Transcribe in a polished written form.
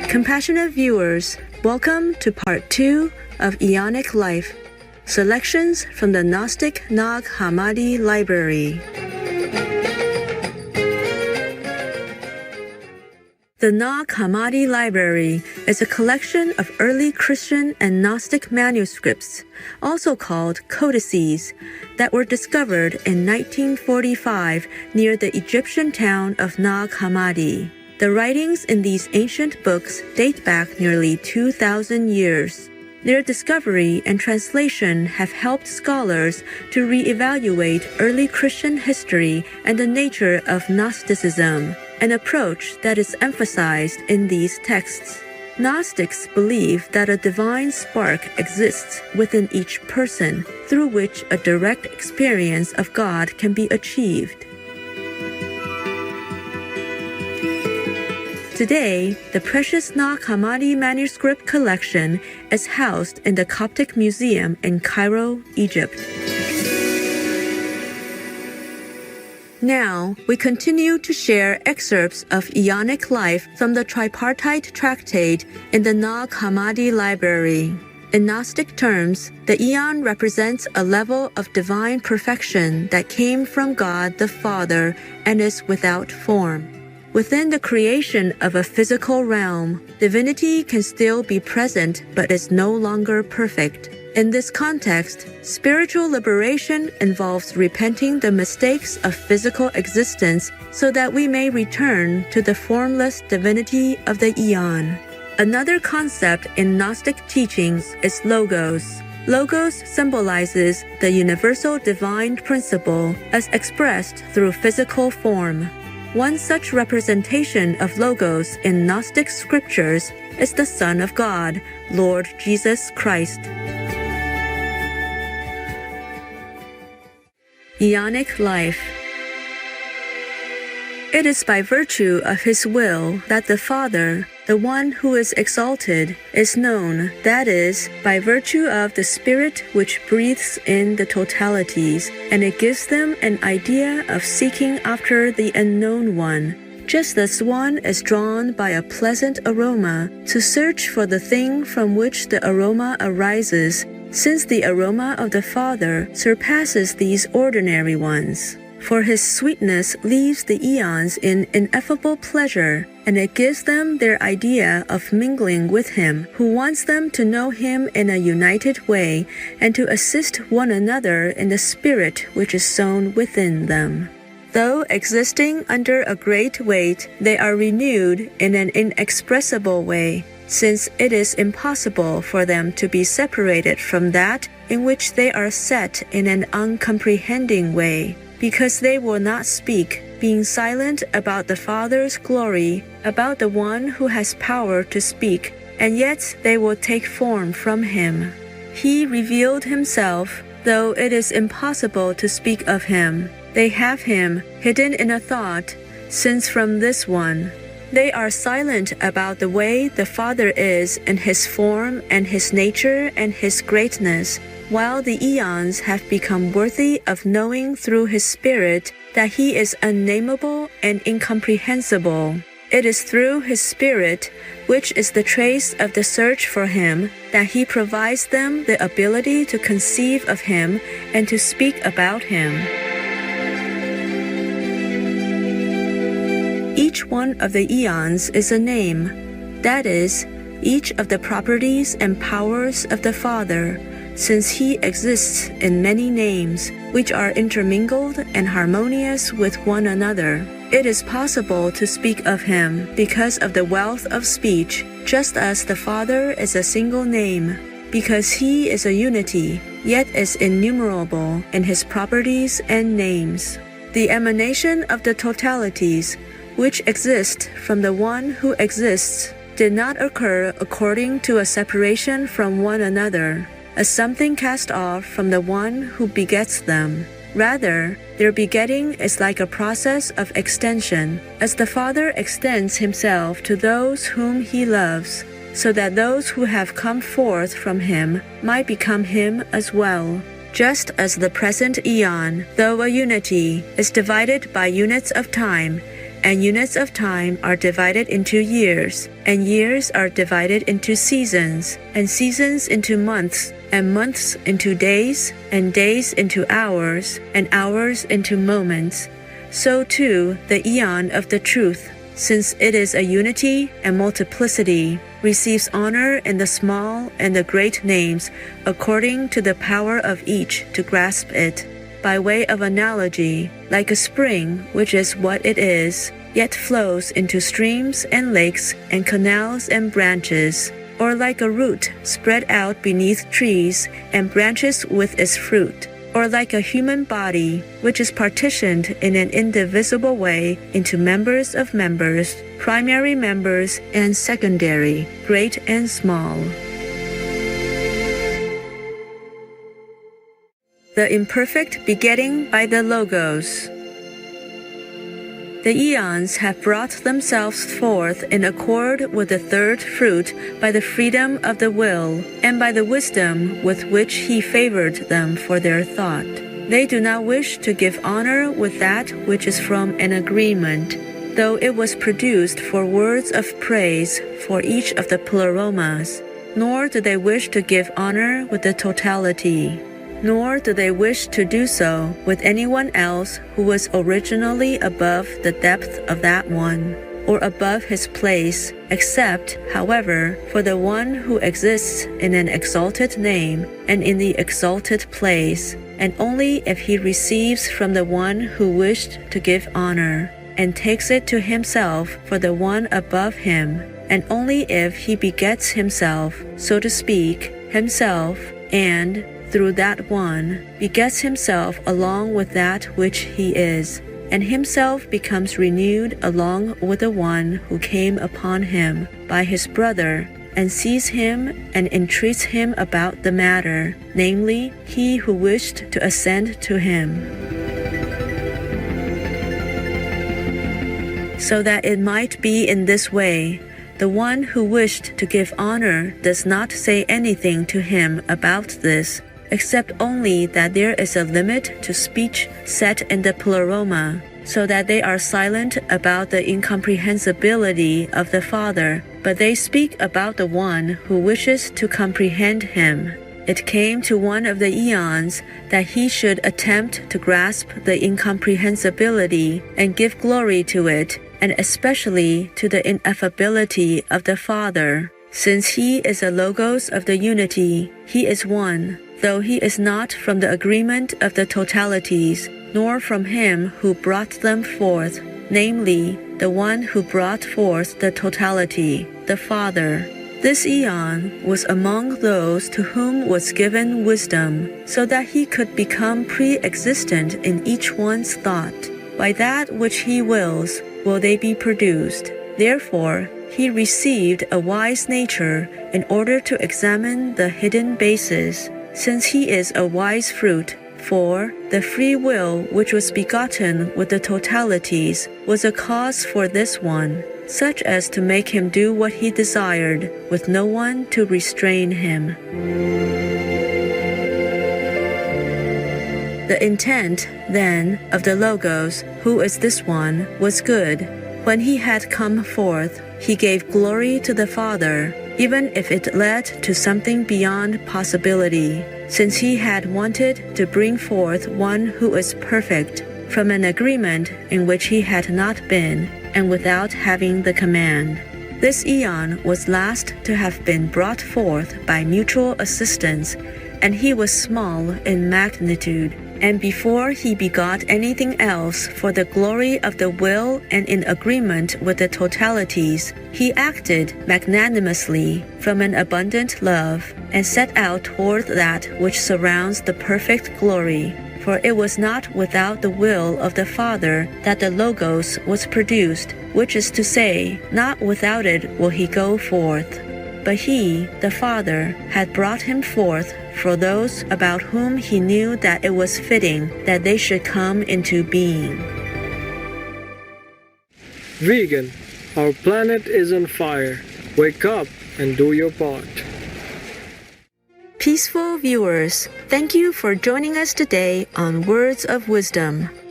Compassionate viewers, welcome to part 2 of Aeonic Life, selections from the Gnostic Nag Hammadi Library. The Nag Hammadi Library is a collection of early Christian and Gnostic manuscripts, also called codices, that were discovered in 1945 near the Egyptian town of Nag Hammadi. The writings in these ancient books date back nearly 2,000 years. Their discovery and translation have helped scholars to re-evaluate early Christian history and the nature of Gnosticism, an approach that is emphasized in these texts. Gnostics believe that a divine spark exists within each person, through which a direct experience of God can be achieved. Today, the precious Nag Hammadi manuscript collection is housed in the Coptic Museum in Cairo, Egypt. Now, we continue to share excerpts of Aeonic Life from the tripartite tractate in the Nag Hammadi Library. In Gnostic terms, the Aeon represents a level of divine perfection that came from God the Father and is without form. Within the creation of a physical realm, divinity can still be present but is no longer perfect. In this context, spiritual liberation involves repenting the mistakes of physical existence so that we may return to the formless divinity of the Aeon. Another concept in Gnostic teachings is logos. Logos symbolizes the universal divine principle as expressed through physical form. One such representation of logos in Gnostic scriptures is the Son of God, Lord Jesus Christ. Aeonic Life. It is by virtue of His will that the Father, the one who is exalted, is known, that is, by virtue of the Spirit which breathes in the totalities, and it gives them an idea of seeking after the unknown one, just as one is drawn by a pleasant aroma to search for the thing from which the aroma arises, since the aroma of the Father surpasses these ordinary ones. For His sweetness leaves the eons in ineffable pleasure, and it gives them their idea of mingling with Him, who wants them to know Him in a united way, and to assist one another in the Spirit which is sown within them. Though existing under a great weight, they are renewed in an inexpressible way, since it is impossible for them to be separated from that in which they are set in an uncomprehending way, because they will not speak, being silent about the Father's glory, about the one who has power to speak, and yet they will take form from Him. He revealed Himself, though it is impossible to speak of Him. They have Him hidden in a thought, since from this one. They are silent about the way the Father is in His form and His nature and His greatness, while the eons have become worthy of knowing through His Spirit that He is unnameable and incomprehensible. It is through His Spirit, which is the trace of the search for Him, that He provides them the ability to conceive of Him and to speak about Him. Each one of the eons is a name, that is, each of the properties and powers of the Father, since He exists in many names, which are intermingled and harmonious with one another. It is possible to speak of Him because of the wealth of speech, just as the Father is a single name, because He is a unity, yet is innumerable in His properties and names. The emanation of the totalities, which exist from the one who exists, did not occur according to a separation from one another, as something cast off from the one who begets them. Rather, their begetting is like a process of extension, as the Father extends Himself to those whom He loves, so that those who have come forth from Him might become Him as well. Just as the present eon, though a unity, is divided by units of time, and units of time are divided into years, and years are divided into seasons, and seasons into months, and months into days, and days into hours, and hours into moments. So too the aeon of the truth, since it is a unity and multiplicity, receives honor in the small and the great names according to the power of each to grasp it. By way of analogy, like a spring, which is what it is, yet flows into streams and lakes and canals and branches, or like a root spread out beneath trees and branches with its fruit, or like a human body, which is partitioned in an indivisible way into members of members, primary members and secondary, great and small. The imperfect begetting by the Logos. The eons have brought themselves forth in accord with the third fruit by the freedom of the will, and by the wisdom with which he favored them for their thought. They do not wish to give honor with that which is from an agreement, though it was produced for words of praise for each of the pleromas, nor do they wish to give honor with the totality. Nor do they wish to do so with anyone else who was originally above the depth of that one, or above his place, except, however, for the one who exists in an exalted name and in the exalted place, and only if he receives from the one who wished to give honor, and takes it to himself for the one above him, and only if he begets himself, so to speak, himself, and through that one, begets himself along with that which he is, and himself becomes renewed along with the one who came upon him by his brother, and sees him and entreats him about the matter, namely, he who wished to ascend to him. So that it might be in this way, the one who wished to give honor does not say anything to him about this, except only that there is a limit to speech set in the pleroma, so that they are silent about the incomprehensibility of the Father, but they speak about the one who wishes to comprehend him. It came to one of the eons that he should attempt to grasp the incomprehensibility and give glory to it, and especially to the ineffability of the Father. Since he is a logos of the unity, he is one, though he is not from the agreement of the totalities, nor from him who brought them forth, namely, the one who brought forth the totality, the Father. This eon was among those to whom was given wisdom, so that he could become pre-existent in each one's thought. By that which he wills will they be produced. Therefore, he received a wise nature in order to examine the hidden bases, since he is a wise fruit. For the free will which was begotten with the totalities was a cause for this one, such as to make him do what he desired, with no one to restrain him. The intent, then, of the Logos, who is this one, was good. When he had come forth, he gave glory to the Father, even if it led to something beyond possibility, since he had wanted to bring forth one who is perfect, from an agreement in which he had not been, and without having the command. This eon was last to have been brought forth by mutual assistance, and he was small in magnitude, and before he begot anything else for the glory of the will and in agreement with the totalities, he acted magnanimously from an abundant love, and set out toward that which surrounds the perfect glory. For it was not without the will of the Father that the Logos was produced, which is to say, not without it will he go forth. But he, the Father, had brought him forth for those about whom he knew that it was fitting that they should come into being. Vegan, our planet is on fire. Wake up and do your part. Peaceful viewers, thank you for joining us today on Words of Wisdom.